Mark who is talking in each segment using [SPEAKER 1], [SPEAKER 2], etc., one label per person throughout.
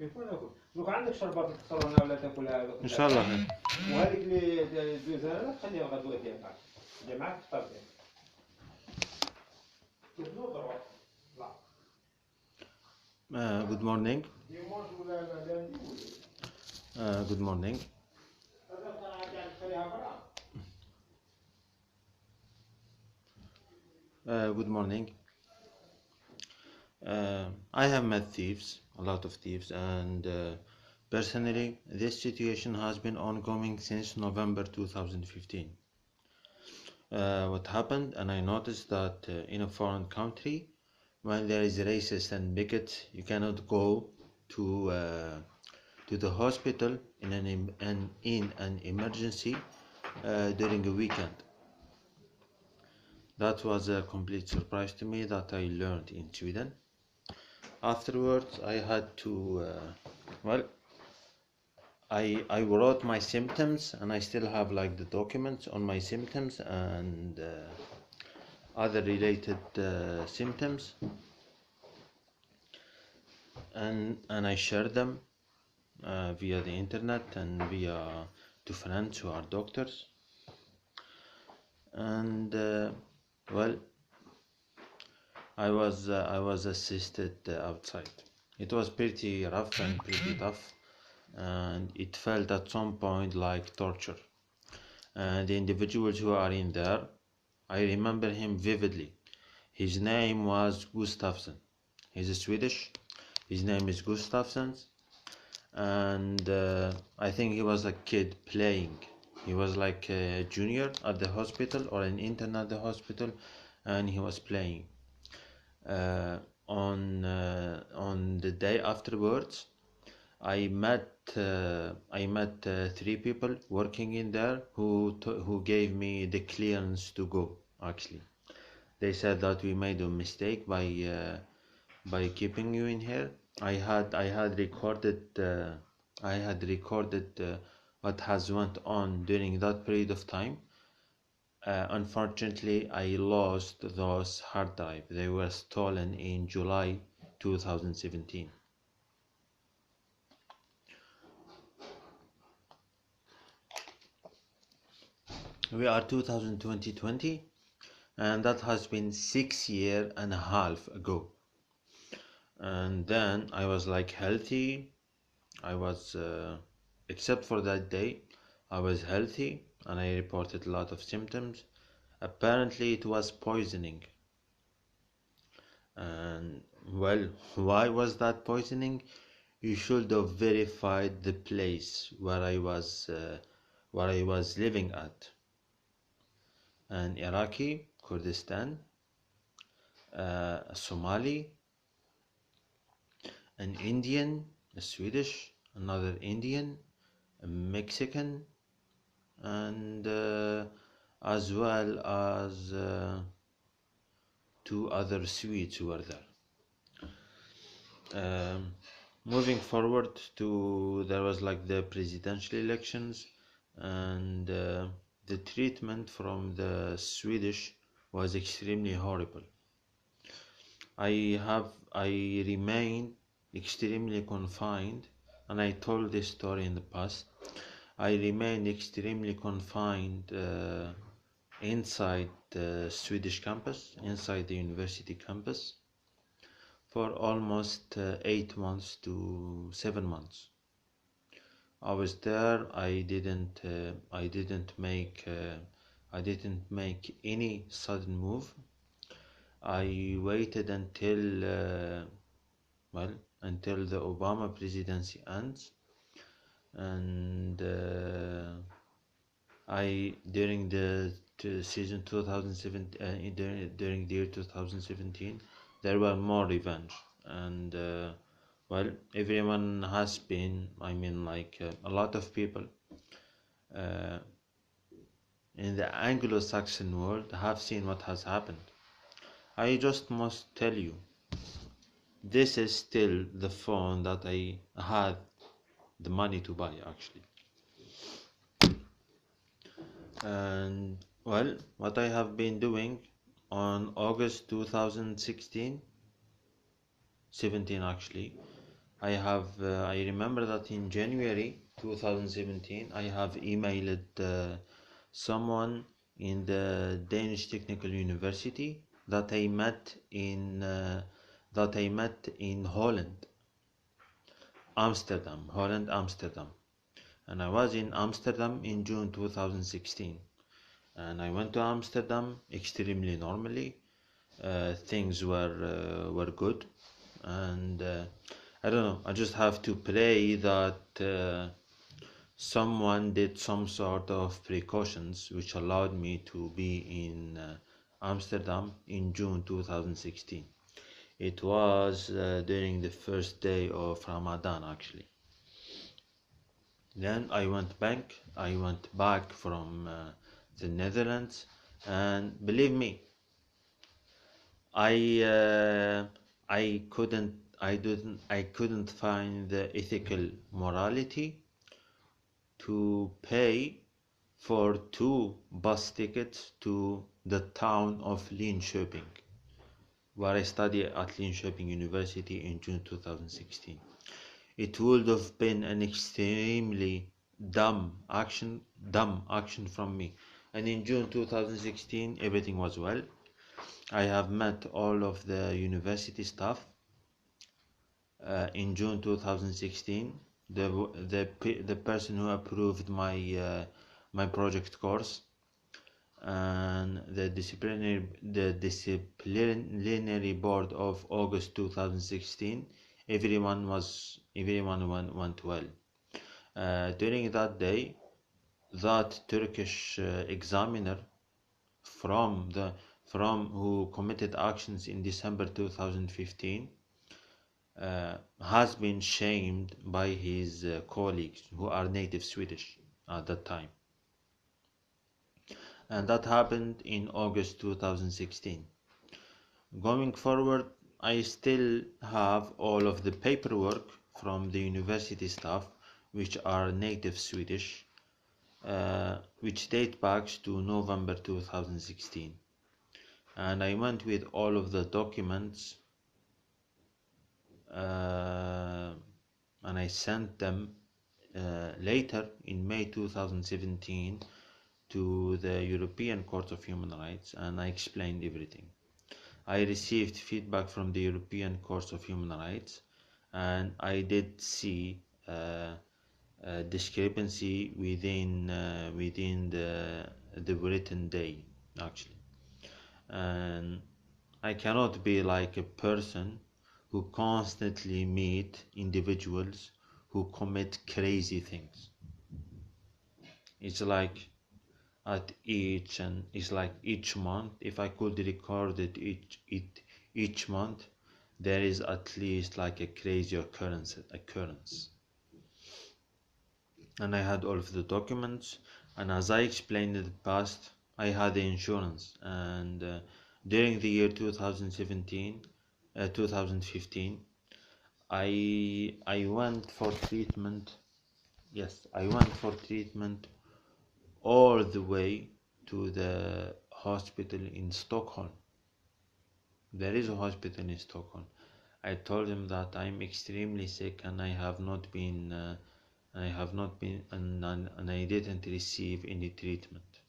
[SPEAKER 1] كيف ناكل؟ لو عندك شربات تكسرونها ولا تاكلها
[SPEAKER 2] ان شاء الله.
[SPEAKER 1] وهذيك اللي دوزها لا تخليها الغدوه ديالك جا معاك تفطر بها كيف نضرب لا
[SPEAKER 2] Good morning.
[SPEAKER 1] ديمونج ولا لاندي
[SPEAKER 2] Good morning.
[SPEAKER 1] هذا كان تخليها برا
[SPEAKER 2] Good morning. I have met thieves, a lot of thieves, and personally, this situation has been ongoing since November 2015. What happened, and I noticed that in a foreign country, when there is racist and bigots, you cannot go to the hospital in an emergency during a weekend. That was a complete surprise to me that I learned in Sweden. Afterwards, I had to, I wrote my symptoms, and I still have like the documents on my symptoms and other related symptoms, and I shared them via the internet and via to friends who are doctors. And I was assisted outside. It was pretty rough and pretty tough, and it felt at some point like torture. And the individuals who are in there, I remember him vividly. His name was Gustafsson. He's Swedish. His name is Gustafsson, and I think he was a kid playing. He was like a junior at the hospital or an intern at the hospital, and he was playing. On the day afterwards, I met 3 people working in there who gave me the clearance to go. Actually, they said that we made a mistake by keeping you in here. I had recorded what has went on during that period of time. Unfortunately, I lost those hard drives. They were stolen in July 2017. We are 2020, and that has been 6 years and a half ago. And then I was like healthy. I was, except for that day, I was healthy, and I reported a lot of symptoms. Apparently it was poisoning. And well, why was that poisoning? You should have verified the place where I was living at. An Iraqi, Kurdistan, a Somali, an Indian, a Swedish, another Indian, a Mexican, and as well as 2 other Swedes who were there. Moving forward there was like the presidential elections, and the treatment from the Swedish was extremely horrible. I remained extremely confined, and I told this story in the past. I remained extremely confined inside the Swedish campus, inside the university campus, for almost 8 months to 7 months. I was there. I didn't make any sudden move. I waited until the Obama presidency ends, and during the season 2017, during the year 2017, there were more revenge, and everyone has been, a lot of people in the Anglo-Saxon world have seen what has happened. I just must tell you, this is still the phone that I had the money to buy, actually. And well, what I have been doing on August 2017 actually, I remember that in January 2017, I have emailed someone in the Danish Technical University that I met in Holland, Amsterdam. And I was in Amsterdam in June 2016. And I went to Amsterdam extremely normally. Things were good, and I don't know. I just have to pray that someone did some sort of precautions which allowed me to be in Amsterdam in June 2016. It was during the first day of Ramadan actually. Then I went back from the Netherlands, and believe me, I couldn't find the ethical morality to pay for 2 bus tickets to the town of Linköping, where I study at Linköping University in June 2016. It would have been an extremely dumb action from me. And in June 2016, everything was well. I have met all of the university staff. In June 2016, the person who approved my project course, and the disciplinary board of August 2016, everyone went well. During that day, that Turkish examiner from who committed actions in December 2015 has been shamed by his colleagues who are native Swedish at that time. And that happened in August 2016. Going forward, I still have all of the paperwork from the university staff which are native Swedish, which date back to November 2016. And I went with all of the documents and I sent them later in May 2017 to the European Court of Human Rights, and I explained everything. I received feedback from the European Court of Human Rights, and I did see discrepancy within the written day actually. And I cannot be like a person who constantly meet individuals who commit crazy things. It's like each month, if I could record it each month, there is at least like a crazy occurrence. And I had all of the documents, and as I explained in the past, I had the insurance, and during the year 2015, I went for treatment. Yes, I went for treatment all the way to the hospital in Stockholm. There is a hospital in Stockholm. I told them that I'm extremely sick and I have not been and I didn't receive any treatment.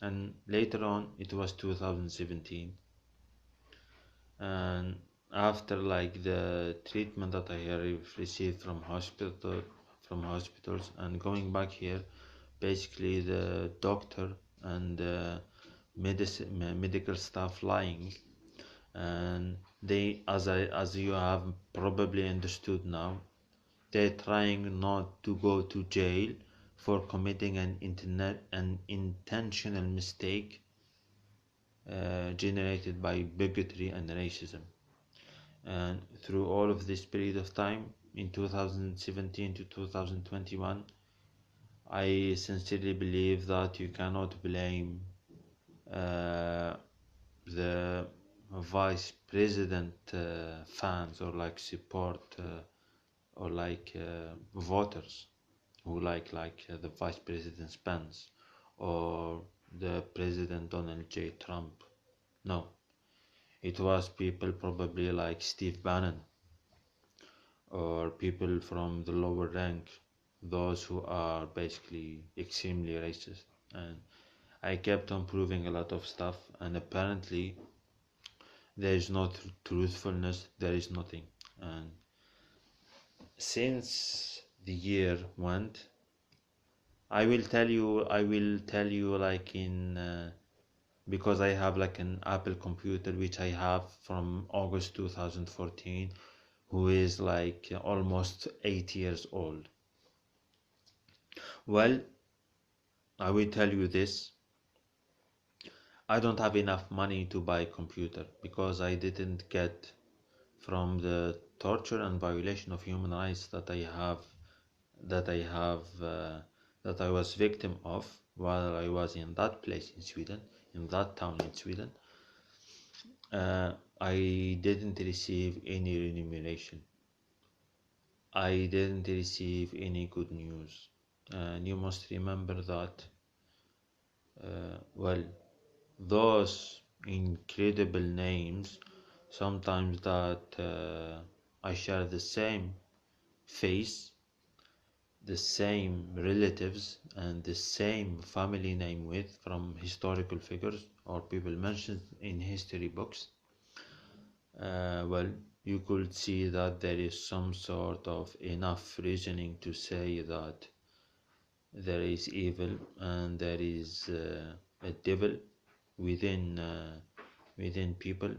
[SPEAKER 2] And later on, it was 2017, and after like the treatment that I have received from hospitals and going back here, basically the doctor and the medical staff lying, and they, as you have probably understood now, they're trying not to go to jail for committing an intentional mistake generated by bigotry and racism. And through all of this period of time, in 2017 to 2021, I sincerely believe that you cannot blame the vice president fans or like support or like voters who like the vice president Pence or the president Donald J. Trump. No, it was people probably like Steve Bannon or people from the lower rank, those who are basically extremely racist. And I kept on proving a lot of stuff, and apparently there is no truthfulness, there is nothing. And since the year went, I will tell you like in because I have like an Apple computer which I have from August 2014, who is like almost 8 years old. Well, I will tell you this. I don't have enough money to buy a computer because I didn't get from the torture and violation of human rights that I have that I was victim of while I was in that place in Sweden, in that town in Sweden. I didn't receive any remuneration. I didn't receive any good news. And you must remember that, well, those incredible names, sometimes that I share the same face, the same relatives, and the same family name with from historical figures or people mentioned in history books. Well, you could see that there is some sort of enough reasoning to say that there is evil and there is a devil within people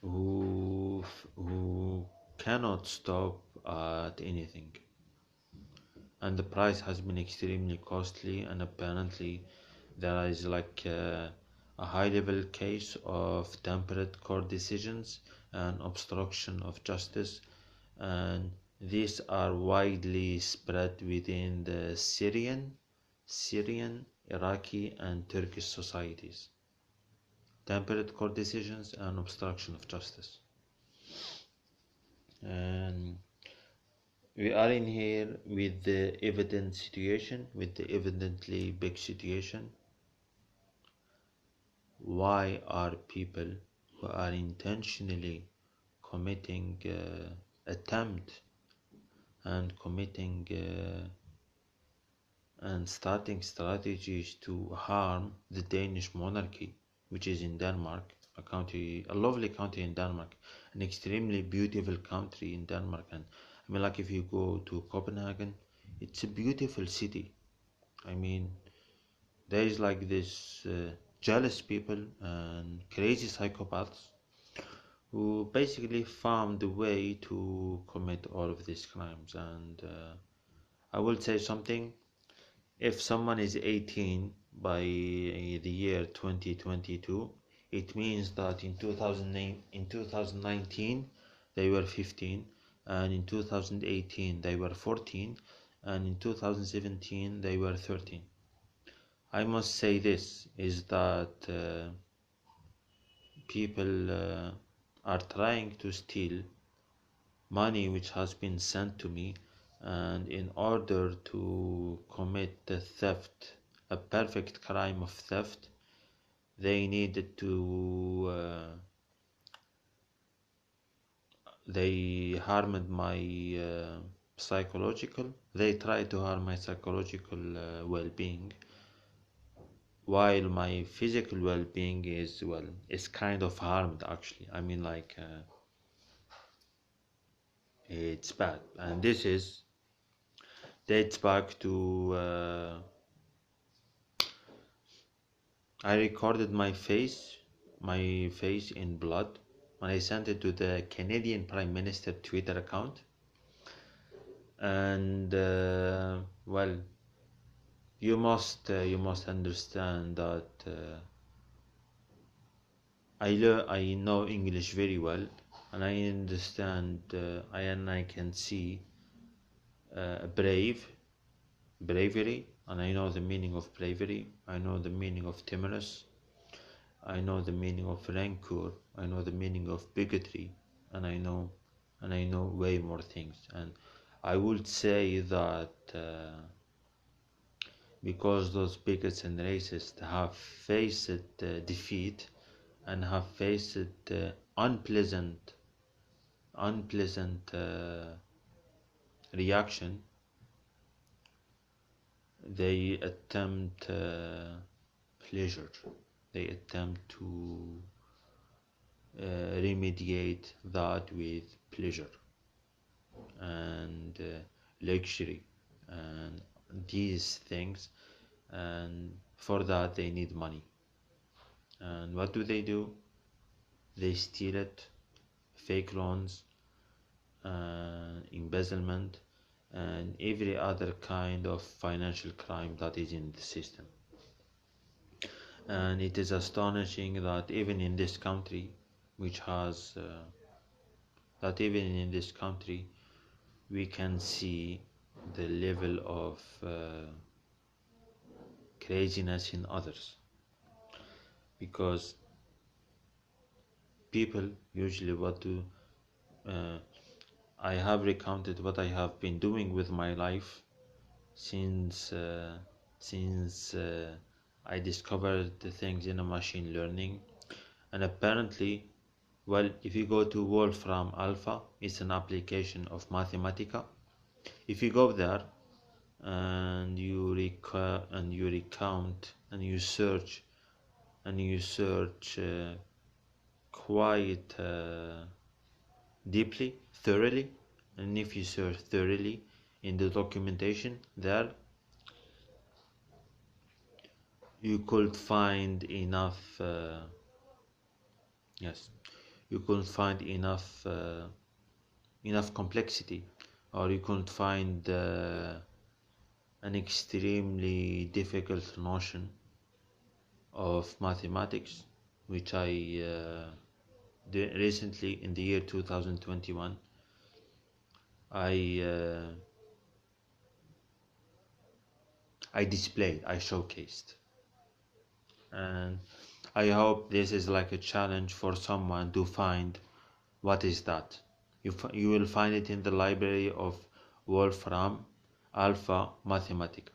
[SPEAKER 2] who cannot stop at anything. And the price has been extremely costly, and apparently there is like a high level case of temperate court decisions and obstruction of justice, and these are widely spread within the Syrian, Iraqi and Turkish societies. Temperate court decisions and obstruction of justice. And we are in here with the evident situation, with the evidently big situation. Why are people who are intentionally committing attempt and committing and starting strategies to harm the Danish monarchy, which is in Denmark, a lovely country in Denmark, an extremely beautiful country in Denmark. And I mean, like if you go to Copenhagen, it's a beautiful city. I mean, there is like this jealous people and crazy psychopaths who basically found the way to commit all of these crimes. And I will say something. If someone is 18 by the year 2022, it means that in 2019 they were 15, and in 2018 they were 14, and in 2017 they were 13. I must say this is that people are trying to steal money which has been sent to me, and in order to commit the theft, a perfect crime of theft, they needed to they harmed my they tried to harm my psychological well-being, while my physical well-being is kind of harmed actually. I mean, like it's bad. And this is dates back to I recorded my face in blood, and I sent it to the Canadian Prime Minister Twitter account. And well, you must understand that I know English very well, and I understand and I can see bravery, and I know the meaning of bravery. I know the meaning of timorous. I know the meaning of rancor. I know the meaning of bigotry, and I know way more things. And I would say that because those bigots and racists have faced defeat and have faced unpleasant unpleasant reaction, they attempt pleasure. They attempt to remediate that with pleasure and luxury and these things, and for that they need money. And what do? They steal it, fake loans, embezzlement, and every other kind of financial crime that is in the system. And it is astonishing that even in this country, we can see the level of craziness in others, because people usually I have recounted what I have been doing with my life since I discovered the things in a machine learning. And apparently, well, if you go to Wolfram Alpha, it's an application of Mathematica. If you go there and you recount and you search quite deeply, thoroughly, and if you search thoroughly in the documentation there, you could find enough you couldn't find enough complexity, or you couldn't find an extremely difficult notion of mathematics, which I did recently in the year 2021. I displayed, I showcased, and I hope this is like a challenge for someone to find what is that. You will find it in the library of Wolfram Alpha Mathematica.